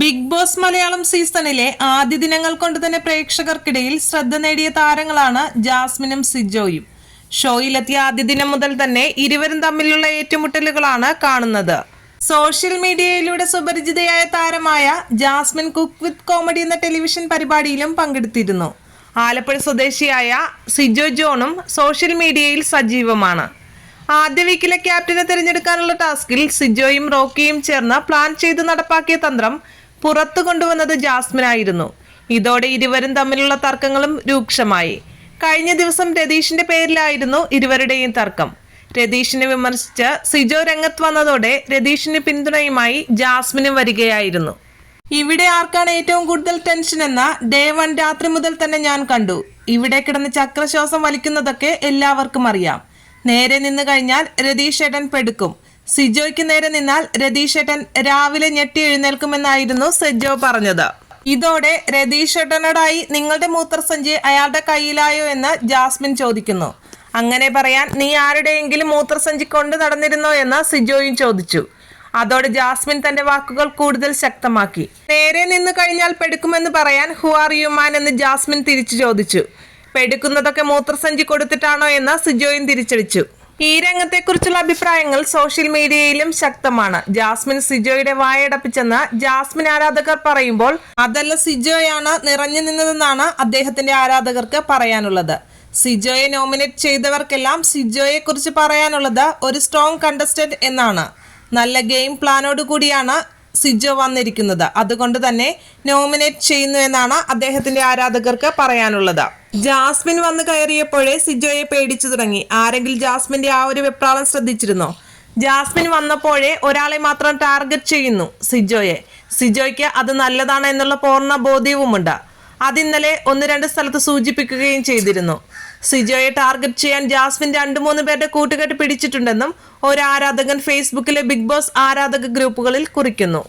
Big boss Malayalam സീസണിലെ ആദ്യ ദിനങ്ങൾ കൊണ്ട് തന്നെ പ്രേക്ഷകർക്കിടയിൽ ശ്രദ്ധ നേടിയ താരങ്ങളാണ് ജാസ്മിനും സിജോയും. ഷോയിലെത്തിയ ആദ്യ ദിനം മുതൽ തന്നെ ഇരുവരും തമ്മിലുള്ള ഏറ്റുമുട്ടലുകളാണ് കാണുന്നത്. സോഷ്യൽ മീഡിയയിലൂടെ സുപരിചിതയായ താരമായ ജാസ്മിൻ കുക്ക് വിത്ത് കോമഡി എന്ന ടെലിവിഷൻ പരിപാടിയിലും പങ്കെടുത്തിരുന്നു. ആലപ്പുഴ സ്വദേശിയായ സിജോ ജോണും സോഷ്യൽ മീഡിയയിൽ സജീവമാണ്. ആദ്യ വീക്കിലെ ക്യാപ്റ്റനെ തിരഞ്ഞെടുക്കാനുള്ള ടാസ്കിൽ സിജോയും റോക്കിയും ചേർന്ന് പ്ലാൻ ചെയ്ത് നടപ്പാക്കിയ തന്ത്രം പുറത്തു കൊണ്ടുവന്നത് ജാസ്മിനായിരുന്നു. ഇതോടെ ഇരുവരും തമ്മിലുള്ള തർക്കങ്ങളും രൂക്ഷമായി. കഴിഞ്ഞ ദിവസം രതീഷിന്റെ പേരിലായിരുന്നു ഇരുവരുടെയും തർക്കം. രതീഷിനെ വിമർശിച്ച് സിജോ രംഗത്ത് വന്നതോടെ രതീഷിന് പിന്തുണയുമായി ജാസ്മിനും വരികയായിരുന്നു. ഇവിടെ ആർക്കാണ് ഏറ്റവും കൂടുതൽ ടെൻഷൻ എന്ന ഡേ 1 രാത്രി മുതൽ തന്നെ ഞാൻ കണ്ടു. ഇവിടെ കിടന്ന് ചക്രശ്വാസം വലിക്കുന്നതൊക്കെ എല്ലാവർക്കും അറിയാം. നേരെ നിന്ന് കഴിഞ്ഞാൽ രതീഷ് ഏട്ടൻ പെടുക്കും. സിജോയ്ക്ക് നേരെ നിന്നാൽ രതീഷ് ഏട്ടൻ രാവിലെ ഞെട്ടി എഴുന്നേൽക്കുമെന്നായിരുന്നു സിജോ പറഞ്ഞത്. ഇതോടെ രതീഷ് ഏട്ടനോടായി നിങ്ങളുടെ മൂത്രസഞ്ചി അയാളുടെ കയ്യിലായോ എന്ന് ജാസ്മിൻ ചോദിക്കുന്നു. അങ്ങനെ പറയാൻ നീ ആരുടെയെങ്കിലും മൂത്രസഞ്ചി കൊണ്ട് നടന്നിരുന്നോ എന്ന് സിജോയും ചോദിച്ചു. അതോടെ ജാസ്മിൻ തന്റെ വാക്കുകൾ കൂടുതൽ ശക്തമാക്കി. നേരെ നിന്ന് കഴിഞ്ഞാൽ പെടുക്കുമെന്ന് പറയാൻ ഹു ആർ യു മാൻ എന്ന് ജാസ്മിൻ തിരിച്ചു ചോദിച്ചു. പെടുക്കുന്നതൊക്കെ മൂത്രസഞ്ചി കൊടുത്തിട്ടാണോ എന്ന് സിജോയും തിരിച്ചടിച്ചു. ഈ രംഗത്തെക്കുറിച്ചുള്ള അഭിപ്രായങ്ങൾ സോഷ്യൽ മീഡിയയിലും ശക്തമാണ്. ജാസ്മിൻ സിജോയുടെ വായടപ്പിച്ചെന്ന് ജാസ്മിൻ ആരാധകർ പറയുമ്പോൾ അതല്ല സിജോയാണ് നിറഞ്ഞു നിന്നതെന്നാണ് അദ്ദേഹത്തിന്റെ ആരാധകർക്ക് പറയാനുള്ളത്. സിജോയെ നോമിനേറ്റ് ചെയ്തവർക്കെല്ലാം സിജോയെ കുറിച്ച് പറയാനുള്ളത് ഒരു സ്ട്രോങ് കണ്ടസ്റ്റന്റ് എന്നാണ്. നല്ല ഗെയിം പ്ലാനോട് കൂടിയാണ് സിജോ വന്നിരിക്കുന്നത്. അതുകൊണ്ട് തന്നെ നോമിനേറ്റ് ചെയ്യുന്നു എന്നാണ് അദ്ദേഹത്തിന്റെ ആരാധകർക്ക് പറയാനുള്ളത്. ജാസ്മിൻ വന്ന് കയറിയപ്പോഴേ സിജോയെ പേടിച്ചു തുടങ്ങി. ആരെങ്കിലും ജാസ്മിന്റെ ആ ഒരു വെപ്രാളം ശ്രദ്ധിച്ചിരുന്നോ? ജാസ്മിൻ വന്നപ്പോഴേ ഒരാളെ മാത്രം ടാർഗറ്റ് ചെയ്യുന്നു, സിജോയെ. സിജോയ്ക്ക് അത് നല്ലതാണ് എന്നുള്ള പൂർണ്ണ ബോധ്യവുമുണ്ട്. അതിന്നലെ 1-2 സ്ഥലത്ത് സൂചിപ്പിക്കുകയും ചെയ്തിരുന്നു. സിജോയെ ടാർഗറ്റ് ചെയ്യാൻ ജാസ്മിൻ 2-3 പേരുടെ കൂട്ടുകെട്ട് പിടിച്ചിട്ടുണ്ടെന്നും ഒരു ആരാധകൻ ഫേസ്ബുക്കിലെ ബിഗ് ബോസ് ആരാധക ഗ്രൂപ്പുകളിൽ കുറിക്കുന്നു.